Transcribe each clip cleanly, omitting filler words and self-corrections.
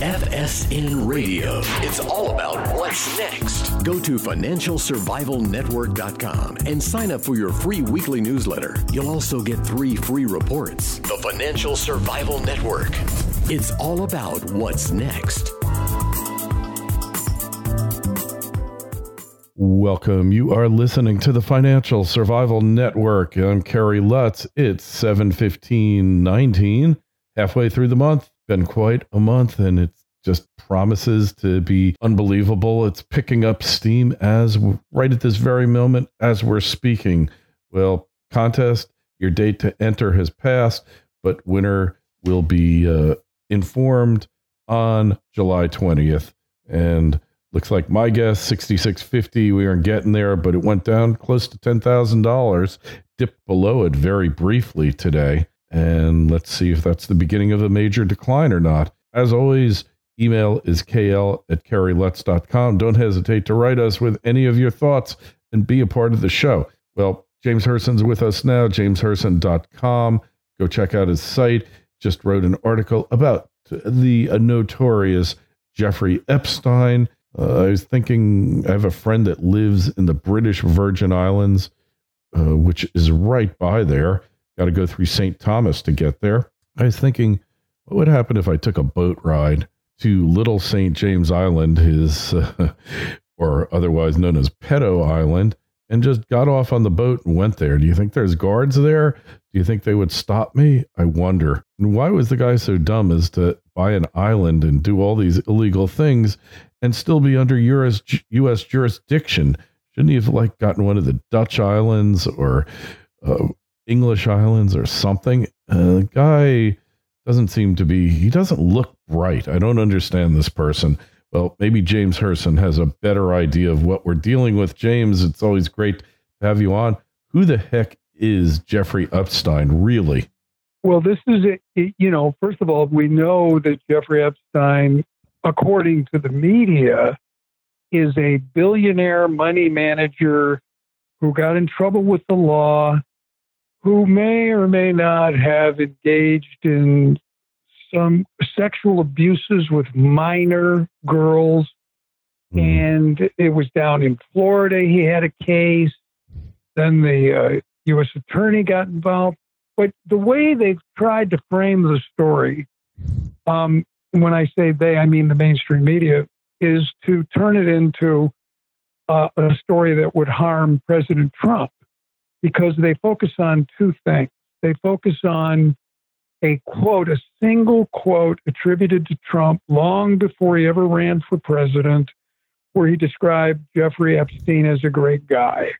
FSN Radio. It's all about what's next. Go to financialsurvivalnetwork.com and sign up for your free weekly newsletter. You'll also get 3 free reports. The Financial Survival Network. It's all about what's next. Welcome. You are listening to the Financial Survival Network. I'm Kerry Lutz. It's 7/15/19, halfway through the month. Been quite a month, and it just promises to be unbelievable. It's picking up steam as right at this very moment as we're speaking. Well, contest, your date to enter has passed, but winner will be informed on July 20th. And looks like my guess, 6650, we aren't getting there, but it went down close to $10,000, dipped below it very briefly today. And let's see if that's the beginning of a major decline or not. As always, email is kl@kerrylutz.com. Don't hesitate to write us with any of your thoughts and be a part of the show. Well, James Hirsen's with us now, jameshirsen.com. Go check out his site. Just wrote an article about the notorious Jeffrey Epstein. I was thinking, I have a friend that lives in the British Virgin Islands, which is right by there. Got to go through St. Thomas to get there. I was thinking, what would happen if I took a boat ride to Little St. James Island, or otherwise known as Pedo Island, and just got off on the boat and went there? Do you think there's guards there? Do you think they would stop me? I wonder. And why was the guy so dumb as to buy an island and do all these illegal things and still be under U.S. jurisdiction? Shouldn't he have gotten one of the Dutch islands or English islands or something? The guy doesn't seem to be, he doesn't look bright. I don't understand this person. Well, maybe James Hirsen has a better idea of what we're dealing with. James, it's always great to have you on. Who the heck is Jeffrey Epstein, really? Well, this is, first of all, we know that Jeffrey Epstein, according to the media, is a billionaire money manager who got in trouble with the law, who may or may not have engaged in some sexual abuses with minor girls. And it was down in Florida. He had a case. Then the U.S. attorney got involved. But the way they've tried to frame the story, when I say they, I mean the mainstream media, is to turn it into a story that would harm President Trump, because they focus on 2 things. They focus on a quote, a single quote attributed to Trump long before he ever ran for president, where he described Jeffrey Epstein as a great guy,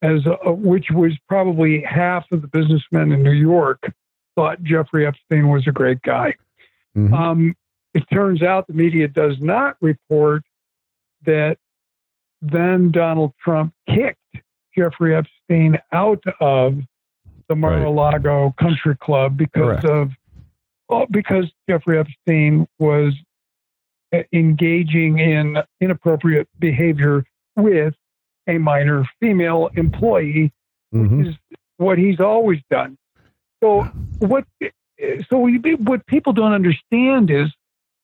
which was probably half of the businessmen in New York thought Jeffrey Epstein was a great guy. Mm-hmm. It turns out the media does not report that then Donald Trump kicked Jeffrey Epstein out of the Mar-a-Lago Country Club because Jeffrey Epstein was engaging in inappropriate behavior with a minor female employee, which is what he's always done. So what people don't understand is,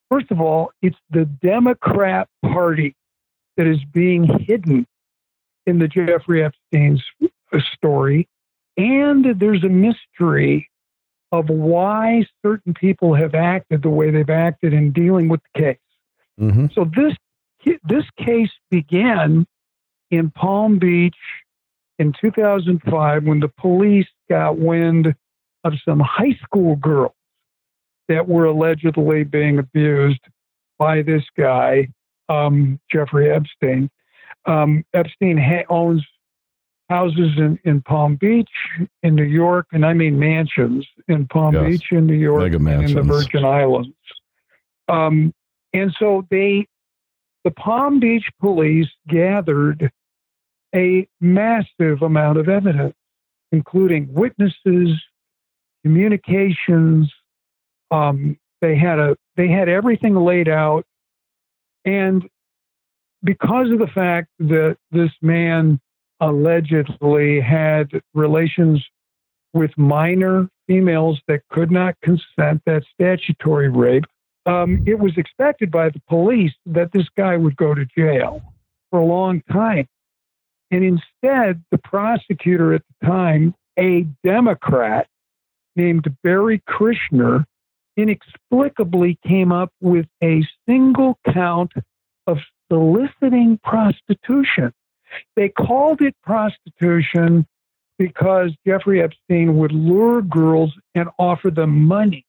first of all, it's the Democrat Party that is being hidden in the Jeffrey Epstein story. And there's a mystery of why certain people have acted the way they've acted in dealing with the case. Mm-hmm. So this case began in Palm Beach in 2005 when the police got wind of some high school girls that were allegedly being abused by this guy, Jeffrey Epstein. Epstein owns houses in Palm Beach, in New York, and I mean mansions in Palm Beach, in New York, and in the Virgin Islands. And so the Palm Beach police gathered a massive amount of evidence, including witnesses, communications. They had everything laid out, and because of the fact that this man allegedly had relations with minor females that could not consent, that's statutory rape, it was expected by the police that this guy would go to jail for a long time. And instead, the prosecutor at the time, a Democrat named Barry Krishner, inexplicably came up with a single count of soliciting prostitution. They called it prostitution because Jeffrey Epstein would lure girls and offer them money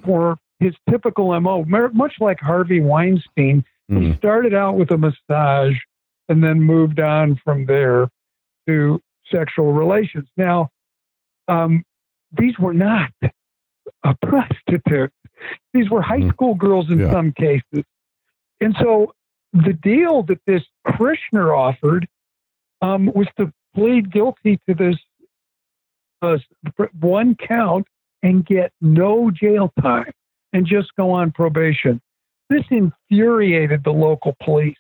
for his typical MO, much like Harvey Weinstein. He started out with a massage and then moved on from there to sexual relations. Now, these were not prostitutes. These were high school girls in some cases. And so the deal that this Krishner offered was to plead guilty to this one count and get no jail time and just go on probation. This infuriated the local police,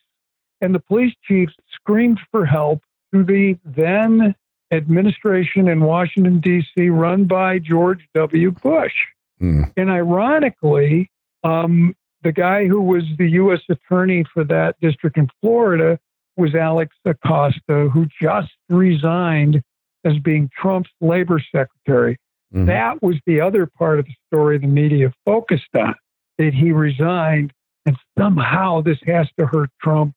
and the police chief screamed for help through the then administration in Washington, D.C., run by George W. Bush. And ironically, the guy who was the U.S. attorney for that district in Florida was Alex Acosta, who just resigned as being Trump's labor secretary. That was the other part of the story the media focused on, that he resigned, and somehow this has to hurt Trump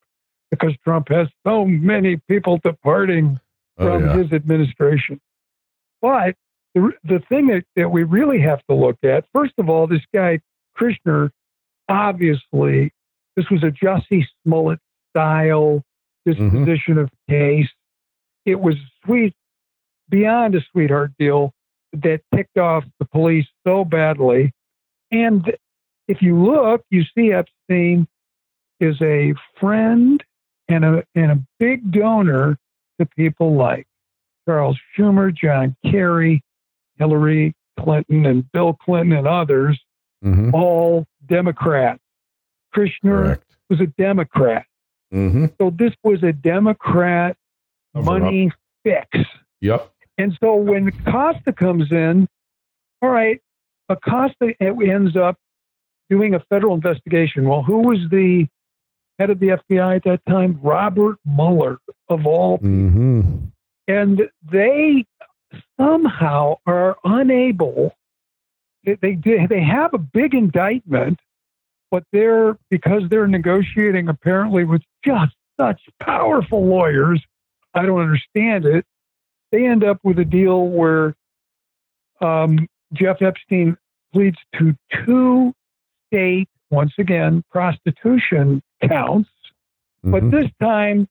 because Trump has so many people departing from his administration. But the thing that we really have to look at, first of all, this guy, Krishner, obviously, this was a Jussie Smollett style disposition of case. It was sweet, beyond a sweetheart deal that ticked off the police so badly. And if you look, you see Epstein is a friend and a big donor to people like Charles Schumer, John Kerry, Hillary Clinton, and Bill Clinton, and others, all Democrats. Krishner was a Democrat. So this was a Democrat money fix. And so when Acosta comes in, all right, Acosta ends up doing a federal investigation. Well, who was the head of the FBI at that time? Robert Mueller, of all people. And they somehow are unable, they have a big indictment, but because they're negotiating apparently with just such powerful lawyers, I don't understand it, they end up with a deal where Jeff Epstein pleads to 2 state, once again, prostitution counts. But this time,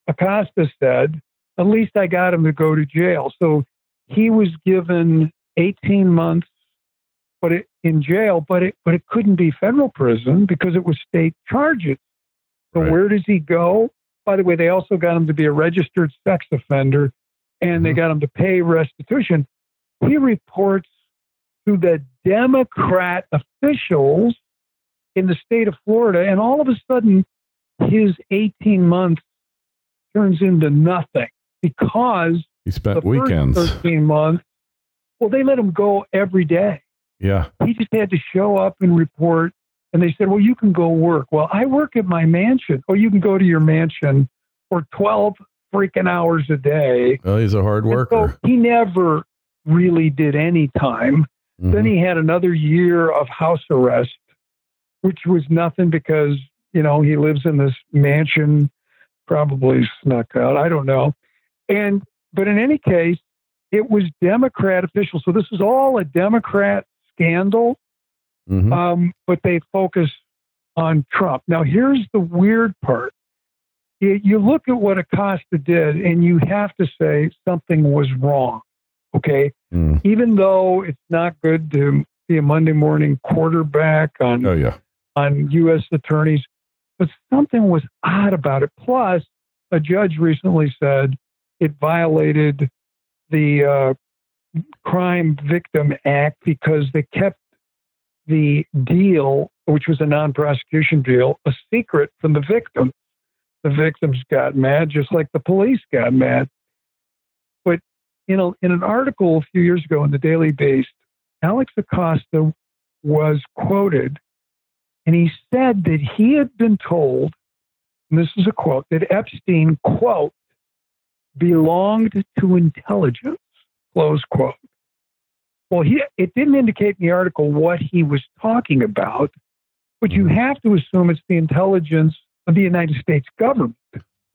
Acosta said, at least I got him to go to jail. So he was given 18 months in jail, but it couldn't be federal prison because it was state charges. So where does he go? By the way, they also got him to be a registered sex offender, and they got him to pay restitution. He reports to the Democrat officials in the state of Florida, and all of a sudden, his 18 months turns into nothing because he spent weekends. 13 months, well, they let him go every day. He just had to show up and report, and they said, well, you can go work. Well, I work at my mansion. Oh, you can go to your mansion for 12 freaking hours a day. Well, he's a hard worker. So he never really did any time. Then he had another year of house arrest, which was nothing because, he lives in this mansion, probably snuck out. I don't know. But in any case, it was Democrat officials. So this is all a Democrat scandal, but they focus on Trump. Now, here's the weird part. You look at what Acosta did, and you have to say something was wrong, okay? Even though it's not good to be a Monday morning quarterback on U.S. attorneys, but something was odd about it. Plus, a judge recently said it violated the Crime Victim Act because they kept the deal, which was a non-prosecution deal, a secret from the victims. The victims got mad, just like the police got mad. But in an article a few years ago in the Daily Beast, Alex Acosta was quoted And he said that he had been told, and this is a quote, that Epstein, quote, belonged to intelligence, close quote. Well, it didn't indicate in the article what he was talking about, but you have to assume it's the intelligence of the United States government.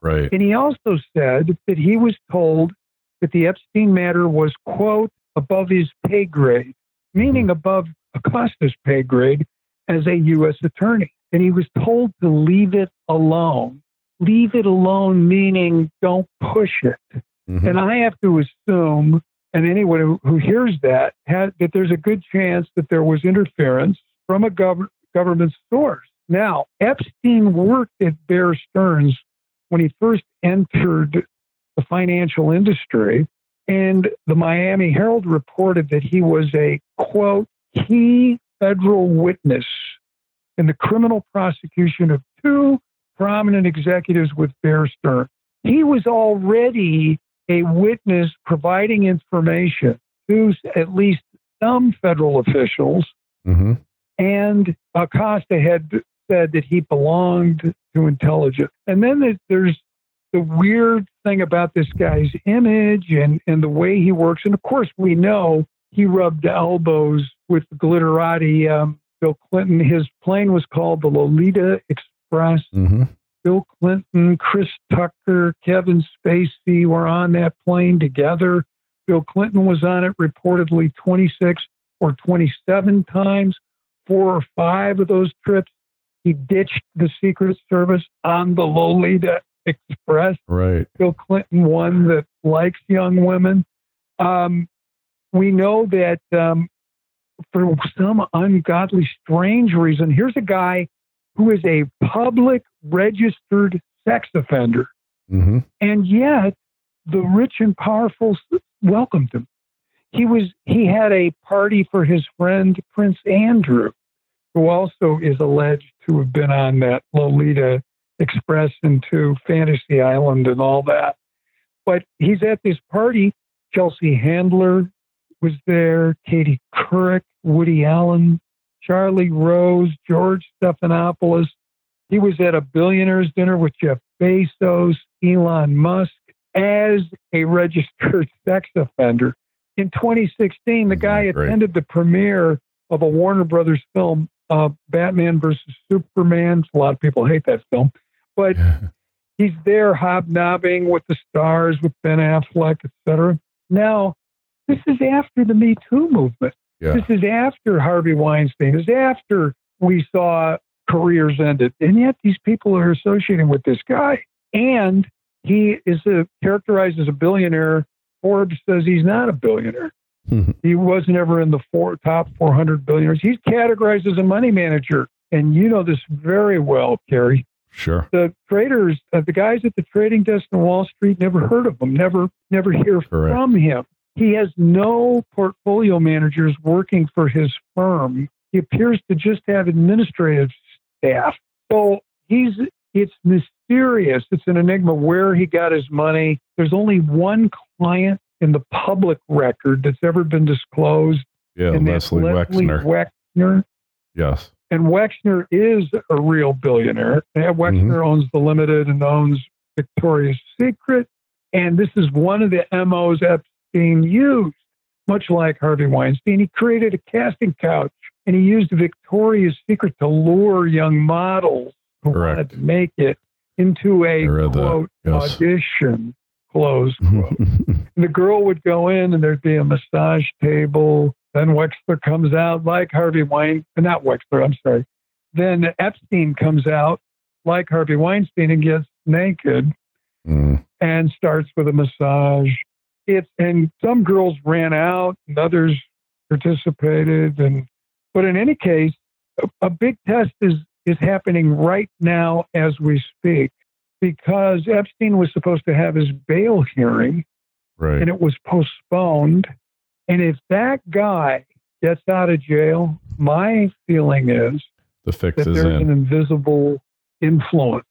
Right. And he also said that he was told that the Epstein matter was, quote, above his pay grade, meaning above Acosta's pay grade as a U.S. attorney. And he was told to leave it alone. Leave it alone, meaning don't push it. Mm-hmm. And I have to assume, and anyone who hears that, that there's a good chance that there was interference from a government source. Now, Epstein worked at Bear Stearns when he first entered the financial industry, and the Miami Herald reported that he was a, quote, key federal witness in the criminal prosecution of two prominent executives with Bear Stearns. He was already a witness providing information to at least some federal officials, and Acosta had said that he belonged to intelligence. And then there's the weird thing about this guy's image and the way he works. And of course, we know he rubbed elbows with the glitterati. Bill Clinton, his plane was called the Lolita Express. Bill Clinton, Chris Tucker, Kevin Spacey were on that plane together. Bill Clinton was on it reportedly 26 or 27 times. 4 or 5 of those trips, he ditched the Secret Service on the Lolita Express. Right. Bill Clinton, one that likes young women. We know that for some ungodly, strange reason, here's a guy who is a public registered sex offender. And yet the rich and powerful welcomed him. He had a party for his friend, Prince Andrew, who also is alleged to have been on that Lolita Express into Fantasy Island and all that. But he's at this party. Chelsea Handler was there, Katie Couric, Woody Allen, Charlie Rose, George Stephanopoulos. He was at a billionaire's dinner with Jeff Bezos, Elon Musk, as a registered sex offender. In 2016, the guy attended the premiere of a Warner Brothers film, Batman versus Superman. A lot of people hate that film, but he's there hobnobbing with the stars, with Ben Affleck, etc. Now, this is after the Me Too movement. Yeah. This is after Harvey Weinstein. This is after we saw careers ended. And yet these people are associating with this guy. And he is characterized as a billionaire. Forbes says he's not a billionaire. He wasn't ever in the top 400 billionaires. He's categorized as a money manager. And you know this very well, Kerry. Sure. The traders, the guys at the trading desk on Wall Street, never heard of him, never hear from him. He has no portfolio managers working for his firm. He appears to just have administrative staff. So it's mysterious. It's an enigma where he got his money. There's only one client in the public record that's ever been disclosed. Yeah, and Leslie Wexner. Yes. And Wexner is a real billionaire. Wexner owns The Limited and owns Victoria's Secret. And this is one of the MOs Epstein used, much like Harvey Weinstein. He created a casting couch, and he used Victoria's Secret to lure young models who wanted to make it into a, quote, audition, close quote. The girl would go in, and there'd be a massage table. Then Wexler comes out like Harvey Weinstein. Not Wexler, I'm sorry. Then Epstein comes out like Harvey Weinstein and gets naked and starts with a massage. And some girls ran out and others participated. But in any case, a big test is happening right now as we speak, because Epstein was supposed to have his bail hearing, and it was postponed. And if that guy gets out of jail, my feeling is the fix that is there's in. an invisible influence.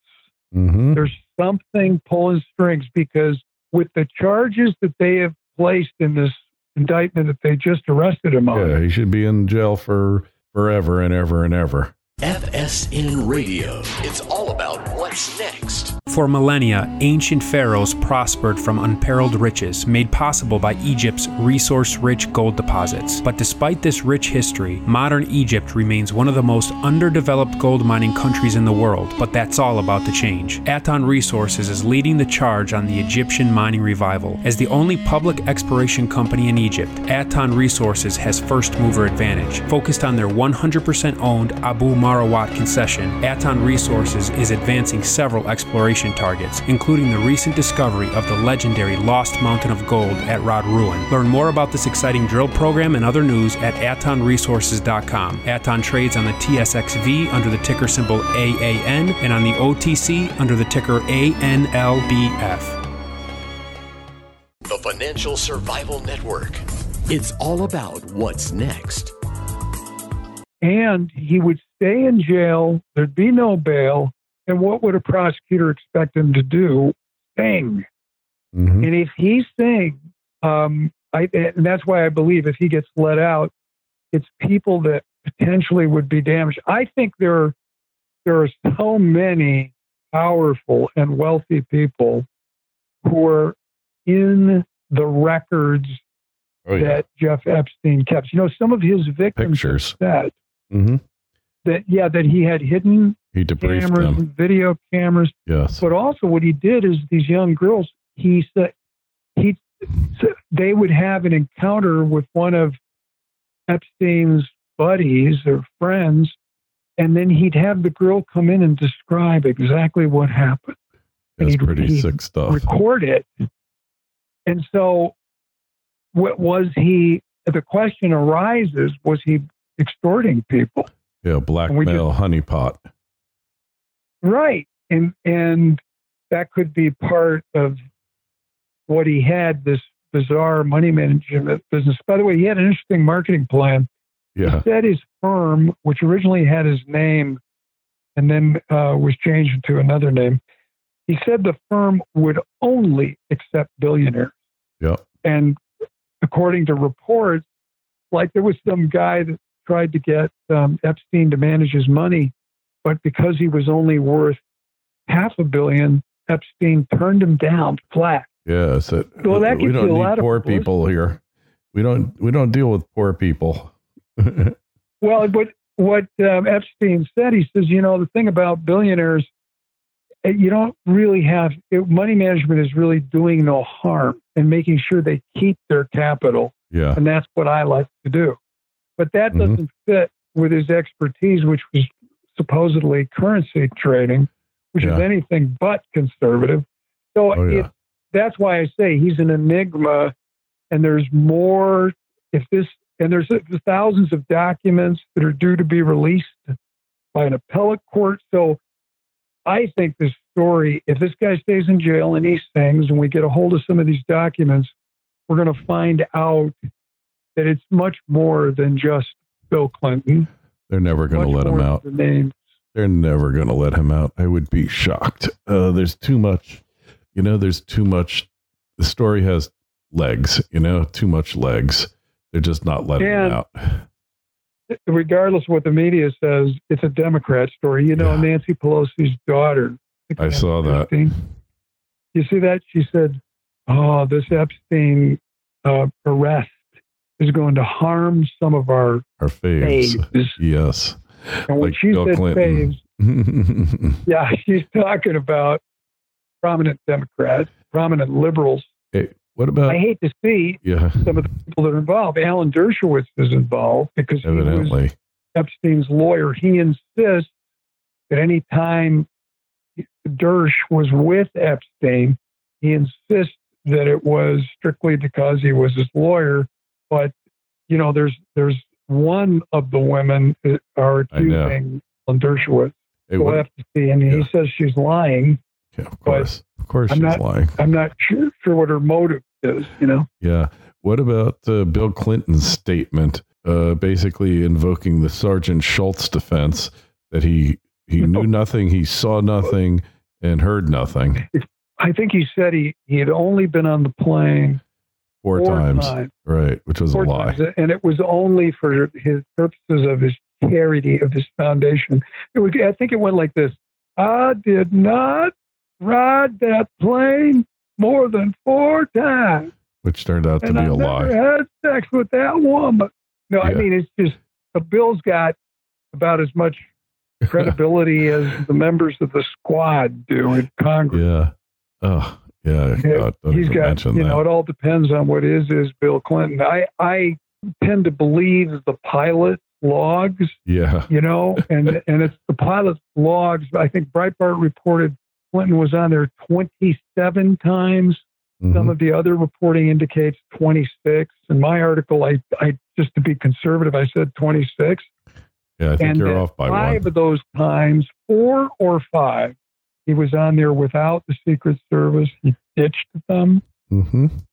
There's something pulling strings, because with the charges that they have placed in this indictment that they just arrested him on. Yeah, he should be in jail for forever and ever and ever. FSN Radio. It's all about what's next. For millennia, ancient pharaohs prospered from unparalleled riches made possible by Egypt's resource-rich gold deposits. But despite this rich history, modern Egypt remains one of the most underdeveloped gold mining countries in the world. But that's all about to change. Aton Resources is leading the charge on the Egyptian mining revival. As the only public exploration company in Egypt, Aton Resources has first-mover advantage. Focused on their 100% owned Abu Marawat concession, Aton Resources is advancing several exploration targets, including the recent discovery of the legendary Lost Mountain of Gold at Rod Ruin. Learn more about this exciting drill program and other news at atonresources.com. Aton trades on the TSXV under the ticker symbol AAN and on the OTC under the ticker ANLBF. The Financial Survival Network. It's all about what's next. And he would stay in jail. There'd be no bail. And what would a prosecutor expect him to do? Sing. Mm-hmm. And if he sings, and that's why I believe if he gets let out, it's people that potentially would be damaged. I think there are so many powerful and wealthy people who are in the records that Jeff Epstein kept. You know, some of his victims said that he had hidden cameras and video cameras. Yes. But also what he did is these young girls, he said they would have an encounter with one of Epstein's buddies or friends, and then he'd have the girl come in and describe exactly what happened. That's pretty sick stuff. Record it. And so what was he, the question arises, was he extorting people? Yeah, blackmail honeypot. Right. And that could be part of what he had, this bizarre money management business. By the way, he had an interesting marketing plan. Yeah. He said his firm, which originally had his name and then was changed to another name, he said the firm would only accept billionaires. Yeah. And according to reports, like there was some guy that tried to get Epstein to manage his money, but because he was only worth $500 million, Epstein turned him down flat. Yeah, so that we don't need poor people here. We don't deal with poor people. Well, what Epstein said, he says, you know, the thing about billionaires, you don't really have money management is really doing no harm and making sure they keep their capital. Yeah, and that's what I like to do. But that doesn't fit with his expertise, which was supposedly currency trading, which is anything but conservative. So that's why I say he's an enigma, and there's more. There's thousands of documents that are due to be released by an appellate court. So I think this story, if this guy stays in jail and he sings, and we get a hold of some of these documents, we're going to find out that it's much more than just Bill Clinton. They're never going to let him out. They're never going to let him out. I would be shocked. There's too much. There's too much. The story has legs, too much legs. They're just not letting him out. Regardless of what the media says, it's a Democrat story. Nancy Pelosi's daughter. I saw that. You see that? She said, this Epstein arrest is going to harm some of our faves. Yes. And when she Bill said Clinton. faves, she's talking about prominent Democrats, prominent liberals. Hey, what about? I hate to see some of the people that are involved. Alan Dershowitz is involved because evidently he was Epstein's lawyer. He insists that any time Dersh was with Epstein, he insists that it was strictly because he was his lawyer. But there's one of the women that are accusing Alan Dershowitz. We'll have to see. And he says she's lying. Yeah, of course. Of course she's lying. I'm not sure what her motive is, Yeah. What about Bill Clinton's statement, basically invoking the Sergeant Schultz defense that he knew nothing, he saw nothing, and heard nothing? I think he said he had only been on the plane four times. Right, which was a lie. And it was only for his purposes of his precarity of this foundation. I think it went like this. I did not ride that plane more than 4 times. Which turned out to be a lie. Never had sex with that woman. No, yeah. I mean, it's just, the Bill's got about as much credibility as the members of the squad do in Congress. Yeah. Oh, yeah. God, he's got, it all depends on what is Bill Clinton. I tend to believe the pilot logs. Yeah. And it's the pilot logs. I think Breitbart reported Clinton was on there 27 times. Mm-hmm. Some of the other reporting indicates 26. In my article, I just to be conservative, I said 26. Yeah, I think you're off by 5 of those times, 4 or 5, he was on there without the Secret Service. He ditched them,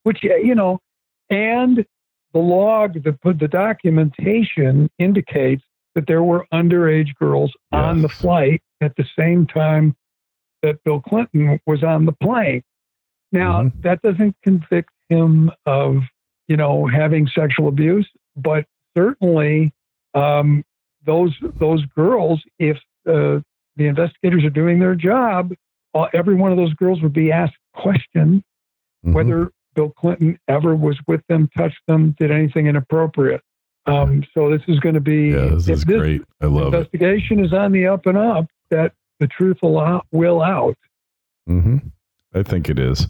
which, and the log, the documentation indicates that there were underage girls on the flight at the same time that Bill Clinton was on the plane. Now, that doesn't convict him of, having sexual abuse, but certainly those girls, if the investigators are doing their job, every one of those girls would be asked questions whether Bill Clinton ever was with them, touched them, did anything inappropriate. So this is going to be, this is great. I love it. Investigation is on the up and up, that the truth will out. I think it is.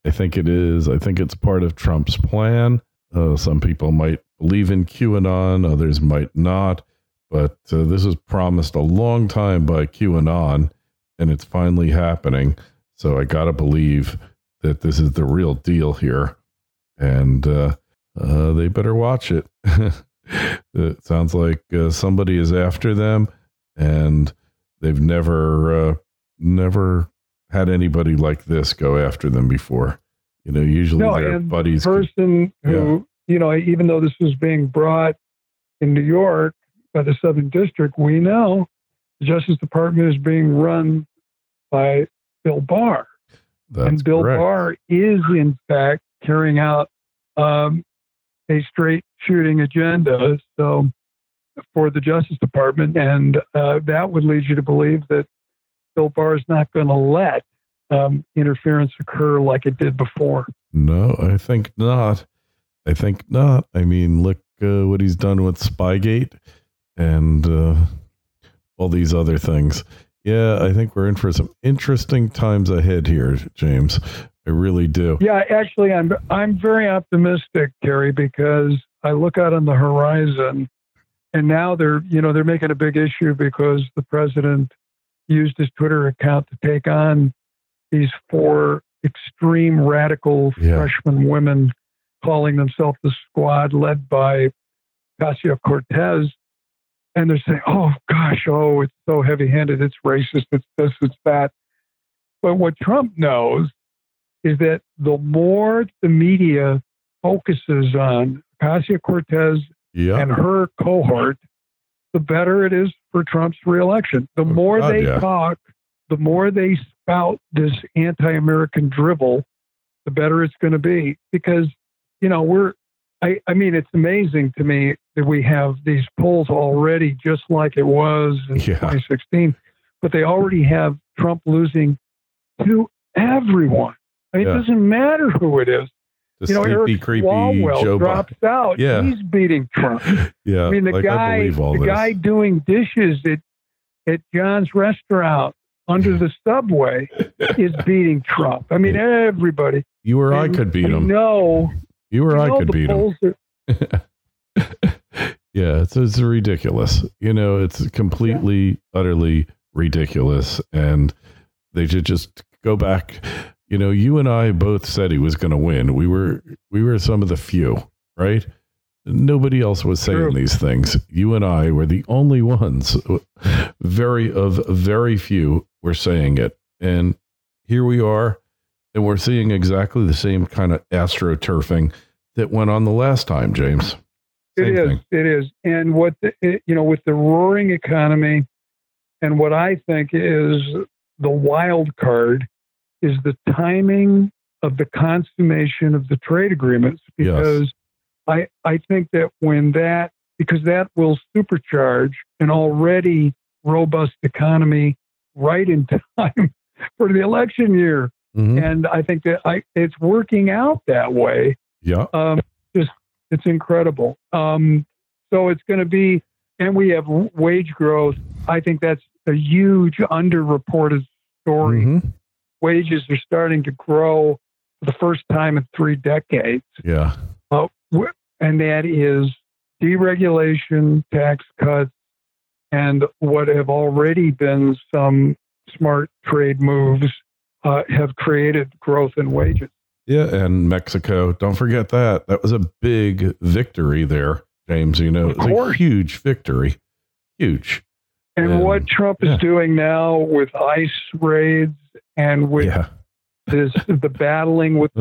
I think it's part of Trump's plan. Some people might believe in QAnon, others might not. But this was promised a long time by QAnon, and it's finally happening. So I got to believe that this is the real deal here. And they better watch it. It sounds like somebody is after them, and they've never had anybody like this go after them before. Usually their buddies. The person who, even though this was being brought in New York by the Southern District, we know the Justice Department is being run by Bill Barr. And Bill Barr is, in fact, carrying out a straight shooting agenda for the Justice Department. And that would lead you to believe that Bill Barr is not going to let interference occur like it did before. No, I think not. I mean, look what he's done with Spygate and all these other things. Yeah, I think we're in for some interesting times ahead here, James. I really do. Yeah, actually, I'm very optimistic, Gary, because I look out on the horizon, and now they're making a big issue because the president used his Twitter account to take on these 4 extreme radical freshman women calling themselves the Squad, led by Ocasio-Cortez. And they're saying, oh, gosh, it's so heavy-handed, it's racist, it's this, it's that. But what Trump knows is that the more the media focuses on Ocasio-Cortez and her cohort, the better it is for Trump's reelection. The more they talk, the more they spout this anti-American drivel, the better it's going to be. Because, I mean, it's amazing to me that we have these polls already just like it was in 2016, but they already have Trump losing to everyone. I mean, it doesn't matter who it is. Sleepy, creepy Swalwell Joe drops out. Yeah. He's beating Trump. Yeah, I mean, the guy doing dishes at John's restaurant under the subway is beating Trump. I mean, everybody. You or I could beat him. You or I could beat him. Yeah, it's ridiculous. It's completely, utterly ridiculous. And they should just go back. You and I both said he was going to win. We were some of the few, right? Nobody else was saying these things. You and I were the only ones. Very few were saying it. And here we are, and we're seeing exactly the same kind of astroturfing that went on the last time, James. It is. And with the roaring economy, and what I think is the wild card is the timing of the consummation of the trade agreements, because I think that because that will supercharge an already robust economy right in time for the election year. Mm-hmm. And I think that it's working out that way. Yeah. It's incredible. So it's going to be, and we have wage growth. I think that's a huge underreported story. Mm-hmm. Wages are starting to grow for the first time in 3 decades. Yeah. And that is deregulation, tax cuts, and what have already been some smart trade moves have created growth in wages. Yeah, and Mexico, don't forget that. That was a big victory there, James. You know, it was a huge victory. Huge. And what Trump is doing now with ICE raids and with the battling with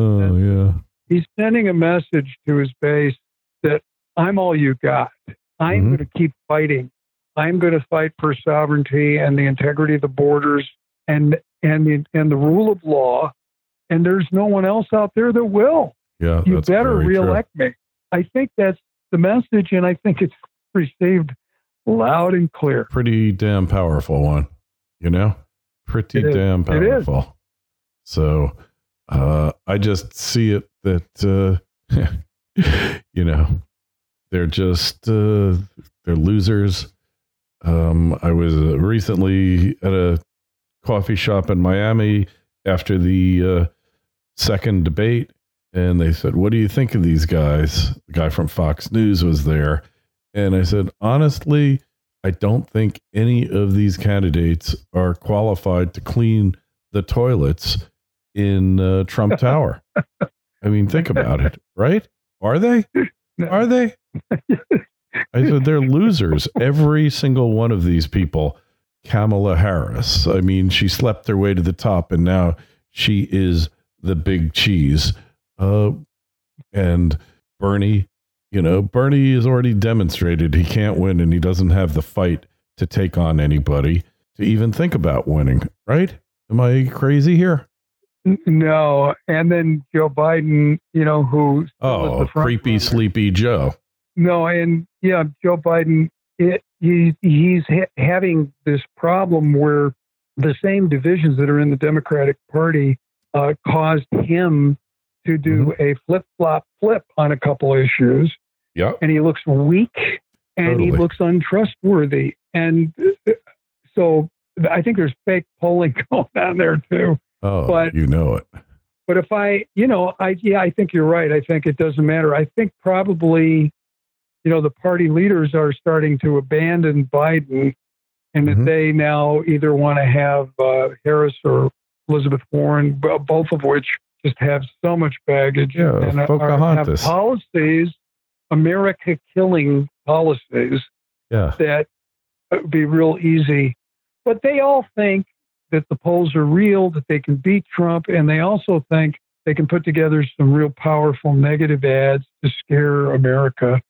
he's sending a message to his base that I'm all you got. I'm going to keep fighting. I'm going to fight for sovereignty and the integrity of the borders and the rule of law. And there's no one else out there that will. Yeah, you better reelect me. I think that's the message, and I think it's received loud and clear. Pretty damn powerful one, you know? Pretty damn powerful. It is. So I just see it that, you know, they're just, they're losers. I was recently at a coffee shop in Miami after the second debate, and they said, what do you think of these guys? The guy from Fox News was there. And I said, honestly, I don't think any of these candidates are qualified to clean the toilets in Trump Tower. I mean, think about it, right? Are they? Are they? I said, they're losers. Every single one of these people. Kamala Harris, I mean, she slept her way to the top, and now she is the big cheese. And Bernie, you know, Bernie has already demonstrated he can't win, and he doesn't have the fight to take on anybody to even think about winning, right? Am I crazy here? No. And then Joe Biden, you know, who... Oh, creepy, sleepy Joe. No, and Joe Biden, he's having this problem where the same divisions that are in the Democratic Party caused him to do a flip on a couple issues. Yeah. And he looks weak and he looks untrustworthy. And so I think there's fake polling going on there too. Oh, but you know it. But if I think you're right. I think it doesn't matter. I think probably, you know, the party leaders are starting to abandon Biden, and that they now either want to have Harris or Elizabeth Warren, both of which just have so much baggage and have policies, America-killing policies, that would be real easy. But they all think that the polls are real, that they can beat Trump, and they also think they can put together some real powerful negative ads to scare America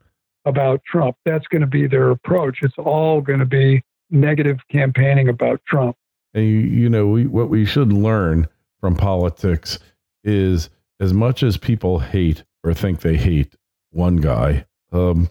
about Trump. That's going to be their approach. It's all going to be negative campaigning about Trump. And you know, what we should learn from politics is, as much as people hate or think they hate one guy, the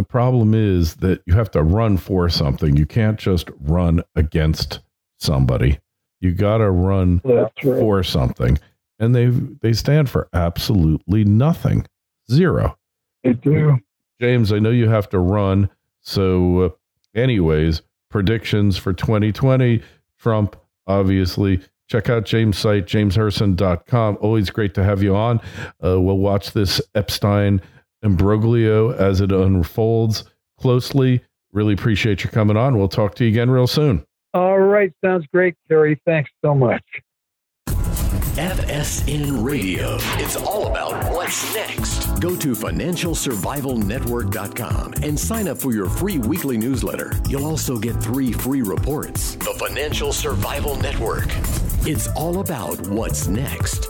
problem is that you have to run for something. You can't just run against somebody. You got to run for something. And they stand for absolutely nothing. Zero. They do. James, I know you have to run. So anyways, predictions for 2020, Trump, obviously. Check out James' site, jameshirsen.com. Always great to have you on. We'll watch this Epstein imbroglio as it unfolds closely. Really appreciate you coming on. We'll talk to you again real soon. All right. Sounds great, Kerry. Thanks so much. FSN Radio. It's all about what's next. Go to financialsurvivalnetwork.com and sign up for your free weekly newsletter. You'll also get 3 free reports. The Financial Survival Network. It's all about what's next.